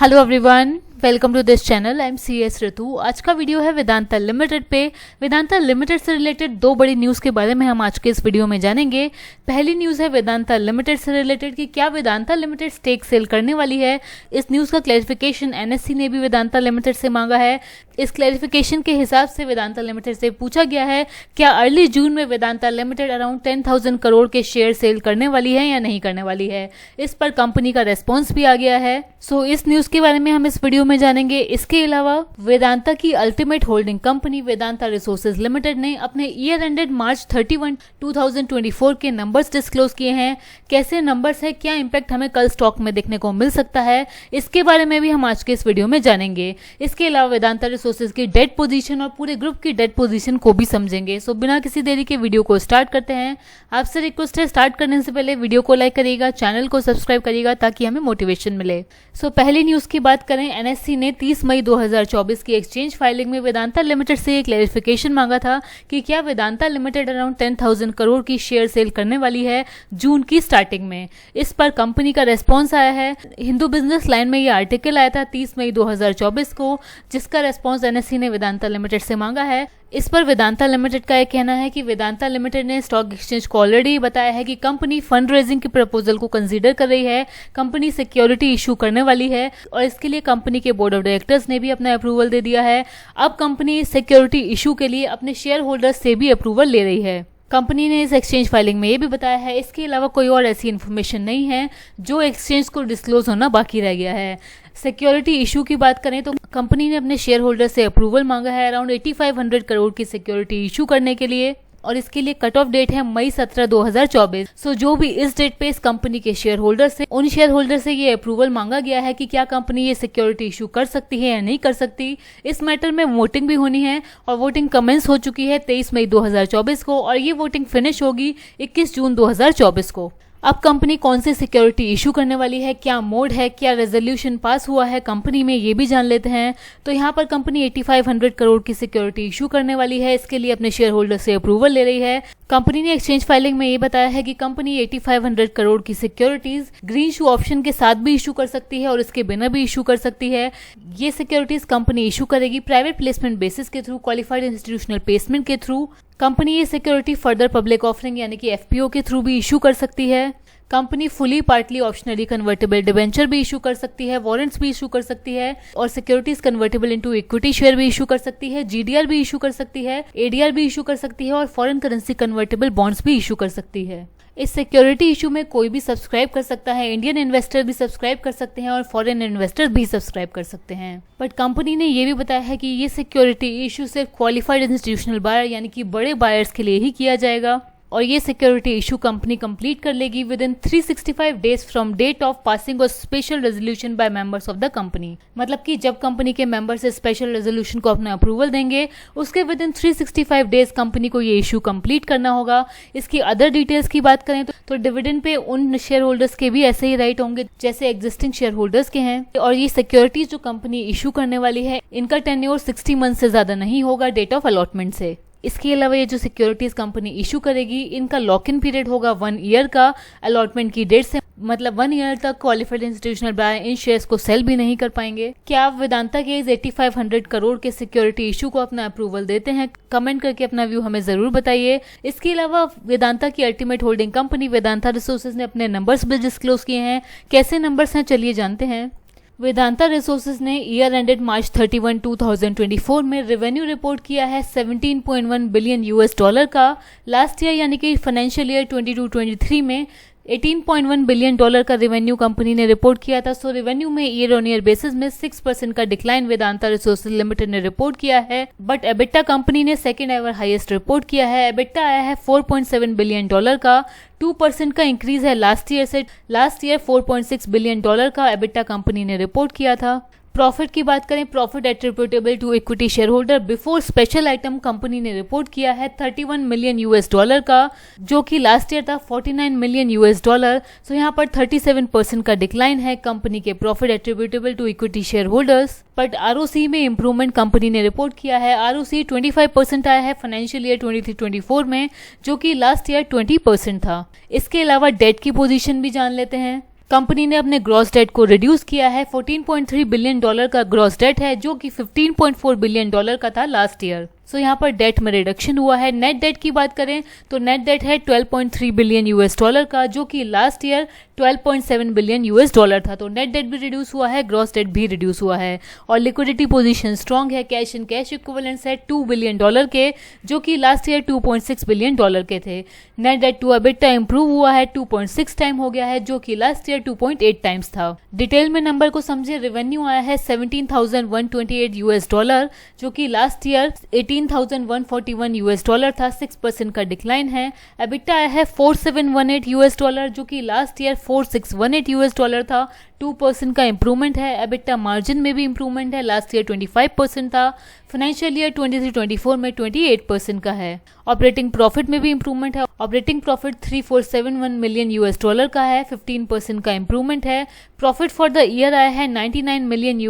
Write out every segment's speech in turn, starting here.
Hello everyone, welcome to this channel. I am CS Ritu. आज का video है Vedanta limited पे। वेदांता लिमिटेड से रिलेटेड दो बड़ी न्यूज़ के बारे में हम आज के इस वीडियो में जानेंगे। पहली न्यूज़ है वेदांता लिमिटेड से रिलेटेड कि क्या वेदांता लिमिटेड स्टेक सेल करने वाली है। इस न्यूज़ का क्लैरिफिकेशन NSE ने भी वेदांता लिमिटेड से मांगा है। इस क्लैरिफिकेशन के हिसाब से वेदांता लिमिटेड से पूछा गया है क्या अर्ली जून में वेदांता लिमिटेड अराउंड 10,000 करोड़ के शेयर सेल करने वाली है या नहीं करने वाली है। इस पर कंपनी का रेस्पॉन्स भी आ गया है। सो इस न्यूज़ के बारे में हम इस वीडियो में जानेंगे। इसके अलावा वेदांता की ultimate holding company Vedanta resources limited ने अपने ईयर एंडेड मार्च 31, 2024 के नंबर्स डिस्क्लोज किए हैं। कैसे नंबर्स है, क्या इंपैक्ट हमें कल स्टॉक में देखने को मिल सकता है, इसके बारे में भी हम आज के इस वीडियो में जानेंगे। इसके अलावा वेदांता रिसोर्सेज की डेट पोजीशन और पूरे ग्रुप की डेट पोजीशन को भी समझेंगे। सो बिना किसी देरी के वीडियो को स्टार्ट करते हैं। आपसे रिक्वेस्ट है स्टार्ट करने से पहले वीडियो को लाइक करिएगा, चैनल को सब्सक्राइब करिएगा ताकि हमें मोटिवेशन मिले। सो पहली न्यूज की बात करें, NSE ने 30 मई 2024 की एक्सचेंज फाइलिंग में वेदांता लिमिटेड से एक क्लैरिफिकेशन मांगा था कि क्या वेदांता लिमिटेड अराउंड 10,000 करोड़ की शेयर सेल करने वाली है जून की स्टार्टिंग में। इस पर कंपनी का रेस्पॉन्स आया है। हिंदू बिजनेस लाइन में यह आर्टिकल आया था 30 मई 2024 को, जिसका रेस्पॉन्स NSE ने वेदांता लिमिटेड से मांगा है। इस पर वेदांता लिमिटेड का यह कहना है कि वेदांता लिमिटेड ने स्टॉक एक्सचेंज को ऑलरेडी बताया है कि कंपनी फंड रेजिंग की प्रपोजल को कंसीडर कर रही है। कंपनी सिक्योरिटी इशू करने वाली है और इसके लिए कंपनी के बोर्ड ऑफ डायरेक्टर्स ने भी अपना अप्रूवल दे दिया है। अब कंपनी सिक्योरिटी इशू के लिए अपने शेयर होल्डर्स से भी अप्रूवल ले रही है। कंपनी ने इस एक्सचेंज फाइलिंग में ये भी बताया है। इसके अलावा कोई और ऐसी इन्फॉर्मेशन नहीं है जो एक्सचेंज को डिस्क्लोज होना बाकी रह गया है। सिक्योरिटी इशू की बात करें तो कंपनी ने अपने शेयर होल्डर से अप्रूवल मांगा है अराउंड 8500 करोड़ की सिक्योरिटी इशू करने के लिए, और इसके लिए कट ऑफ डेट है मई 17, 2024। सो जो भी इस डेट पे इस कंपनी के शेयर होल्डर से उन शेयर होल्डर से ये अप्रूवल मांगा गया है कि क्या कंपनी ये सिक्योरिटी इशू कर सकती है या नहीं कर सकती। इस मैटर में वोटिंग भी होनी है और वोटिंग कमेंस हो चुकी है 23 मई 2024 को और ये वोटिंग फिनिश होगी 21 जून 2024 को। अब कंपनी कौन सी सिक्योरिटी इशू करने वाली है, क्या मोड है, क्या रेजोल्यूशन पास हुआ है कंपनी में, ये भी जान लेते हैं। तो यहाँ पर कंपनी 8500 करोड़ की सिक्योरिटी इशू करने वाली है। इसके लिए अपने शेयर होल्डर से अप्रूवल ले रही है। कंपनी ने एक्सचेंज फाइलिंग में ये बताया है कि कंपनी 8500 करोड़ की सिक्योरिटीज ग्रीन शू ऑप्शन के साथ भी इशू कर सकती है और इसके बिना भी इशू कर सकती है। ये सिक्योरिटीज कंपनी इशू करेगी प्राइवेट प्लेसमेंट बेसिस के थ्रू, क्वालिफाइड इंस्टीट्यूशनल प्लेसमेंट के थ्रू। कंपनी ये सिक्योरिटी फर्दर पब्लिक ऑफरिंग यानी कि FPO के थ्रू भी इशू कर सकती है। Company fully partly optionally convertible debenture भी इशू कर सकती है, वारंट्स भी इशू कर सकती है और securities convertible into equity share भी इशू कर सकती है, GDR भी इशू कर सकती है, ADR भी इशू कर सकती है और फॉरेन करेंसी कन्वर्टेबल बॉन्ड्स भी इशू कर सकती है। इस सिक्योरिटी इशू में कोई भी सब्सक्राइब कर सकता है, इंडियन इन्वेस्टर भी सब्सक्राइब कर सकते हैं और फॉरेन इन्वेस्टर भी सब्सक्राइब कर सकते हैं। बट कंपनी ने यह भी बताया है कि ये सिक्योरिटी इशू सिर्फ क्वालिफाइड इंस्टीट्यूशनल बायर यानी कि बड़े बायर्स के लिए ही किया जाएगा और ये सिक्योरिटी इशू कंपनी कंप्लीट कर लेगी within 365 days from date of passing और special resolution by members of the company. मतलब कि जब कंपनी के मेंबर्स इस स्पेशल रेजोल्यूशन को अपना अप्रूवल देंगे उसके विद इन 365 डेज कंपनी को ये इशू कंप्लीट करना होगा। इसकी अदर डिटेल्स की बात करें तो डिविडेंड पे उन शेयर होल्डर्स के भी ऐसे ही राइट होंगे जैसे एग्जिस्टिंग शेयर होल्डर्स के हैं। और ये सिक्योरिटीज जो कंपनी इशू करने वाली है इनका टेन्योर 60 मंथ से ज्यादा नहीं होगा डेट ऑफ अलॉटमेंट से। इसके अलावा ये जो सिक्योरिटीज कंपनी इशू करेगी इनका लॉक इन पीरियड होगा 1 ईयर का अलॉटमेंट की डेट से, मतलब 1 ईयर तक क्वालिफाइड इंस्टीट्यूशनल बायर इन शेयर्स को सेल भी नहीं कर पाएंगे। क्या आप वेदांता के इस 8500 करोड़ के सिक्योरिटी इशू को अपना अप्रूवल देते हैं? कमेंट करके अपना व्यू हमें जरूर बताइए। इसके अलावा वेदांता की ultimate holding company Vedanta resources ने अपने नंबर्स भी डिस्क्लोज किए हैं। कैसे नंबर्स हैं चलिए जानते हैं। वेदांता रिसोर्सेज ने ईयर एंडेड मार्च 31, 2024 में रेवेन्यू रिपोर्ट किया है 17.1 बिलियन $। का लास्ट ईयर यानी कि फाइनेंशियल ईयर 22-23 में 18.1 बिलियन $। का रेवेन्यू कंपनी ने रिपोर्ट किया था। सो रेवेन्यू में ईयर ऑन ईयर बेसिस में 6% का डिक्लाइन वेदांता रिसोर्सेज लिमिटेड ने रिपोर्ट किया है। बट एबिटा कंपनी ने सेकेंड एवर हाईएस्ट रिपोर्ट किया है। एबिटा आया है 4.7 बिलियन $। का 2% का इंक्रीज है लास्ट ईयर से। Last year 4.6 billion $। का एबिटा कंपनी ने रिपोर्ट किया था। प्रॉफिट की बात करें, profit attributable to equity shareholder before special item company ने रिपोर्ट किया है 31 मिलियन $, का, जो कि लास्ट ईयर था 49 मिलियन $। सो यहाँ पर 37% का डिक्लाइन है कंपनी के profit attributable to equity shareholders. But ROC में इंप्रूवमेंट कंपनी ने रिपोर्ट किया है। ROC 25% आया है फाइनेंशियल ईयर 23-24 में, जो कि लास्ट ईयर 20% था। इसके अलावा डेट की पोजीशन भी जान लेते हैं। कंपनी ने अपने ग्रॉस डेट को रिड्यूस किया है। $14.3 बिलियन का ग्रॉस डेट है जो कि $15.4 बिलियन का था लास्ट ईयर। सो यहाँ पर डेट में रिडक्शन हुआ है। नेट डेट की बात करें तो नेट डेट है $12.3 बिलियन का, जो कि लास्ट ईयर $12.7 बिलियन था। तो नेट डेट भी रिड्यूस हुआ है, ग्रॉस डेट भी रिड्यूस हुआ है। और लिक्विडिटी पोजीशन स्ट्रांग है। कैश एंड कैश इक्विवेलेंट्स है $2 बिलियन के, जो कि लास्ट ईयर $2.6 बिलियन के थे। Net debt to EBITDA improve हुआ है, 2.6 टाइम हो गया है, जो कि लास्ट ईयर 2.8 टाइम्स था। डिटेल में नंबर को समझे। रेवेन्यू आया है $17,128, जो कि लास्ट ईयर $18,141 था, 6% का डिक्लाइन है। एबिटा आया है $4,718, जो कि लास्ट ईयर $4,618 था, 2% का इंप्रूवमेंट है। एबिटा मार्जिन में भी इंप्रूवमेंट है, लास्ट ईयर 25% था, फाइनेंशियल ईयर 23-24 में 28% का है। ऑपरेटिंग प्रॉफिट में भी इंप्रूवमेंट है। ऑपरेटिंग प्रॉफिट $3,471 मिलियन का है, 15% का इंप्रूवमेंट है। प्रॉफिट फॉर द ईयर आया है $99 मिलियन,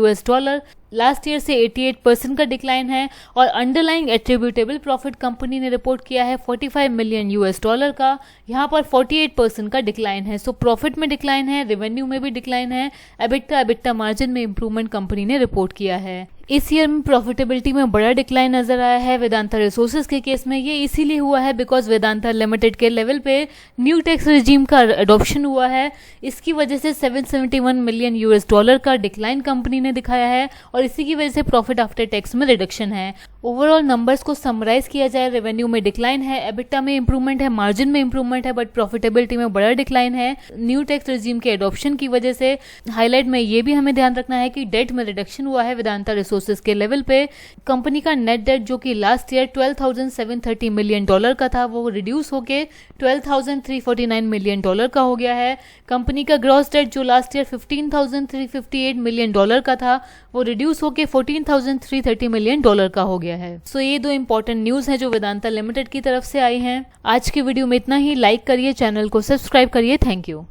लास्ट ईयर से 88% का डिक्लाइन है। और अंडरलाइंग एट्रीब्यूटेबल प्रॉफिट कंपनी ने रिपोर्ट किया है $45 मिलियन का, यहाँ पर 48% का डिक्लाइन है। सो प्रॉफिट में डिक्लाइन है, रेवेन्यू में भी डिक्लाइन है। एबिटा मार्जिन में इंप्रूवमेंट कंपनी ने रिपोर्ट किया है। इस ईयर में प्रॉफिटेबिलिटी में बड़ा डिक्लाइन नजर आया है वेदांता रिसोर्सेज के केस में। ये इसीलिए हुआ है बिकॉज वेदांता लिमिटेड के लेवल पे न्यू टैक्स रिजीम का अडॉप्शन हुआ है। इसकी वजह से $771 मिलियन का डिक्लाइन कंपनी ने दिखाया है और इसी की वजह से प्रॉफिट आफ्टर टैक्स में रिडक्शन है। ओवरऑल नंबर्स को समराइज किया जाए, रेवेन्यू में डिक्लाइन है, एबिटा में इंप्रूवमेंट है, मार्जिन में इंप्रूवमेंट है, बट प्रॉफिटेबिलिटी में बड़ा डिक्लाइन है न्यू टैक्स रिजीम के एडॉप्शन की वजह से। हाईलाइट में ये भी हमें ध्यान रखना है कि डेट में रिडक्शन हुआ है वेदांता रिसोर्सेज के लेवल पे। कंपनी का नेट डेट जो कि लास्ट ईयर $12,730 मिलियन का था, वो रिड्यूस होके $12,349 मिलियन का हो गया है। कंपनी का ग्रॉस डेट जो लास्ट ईयर $15,358 मिलियन का था, वो रिड्यूस होके $14,330 मिलियन का हो गया है। सो ये दो इंपॉर्टेंट न्यूज़ हैं जो वेदांता लिमिटेड की तरफ से आई हैं। आज के वीडियो में इतना ही। लाइक करिए, चैनल को सब्सक्राइब करिए। Thank you.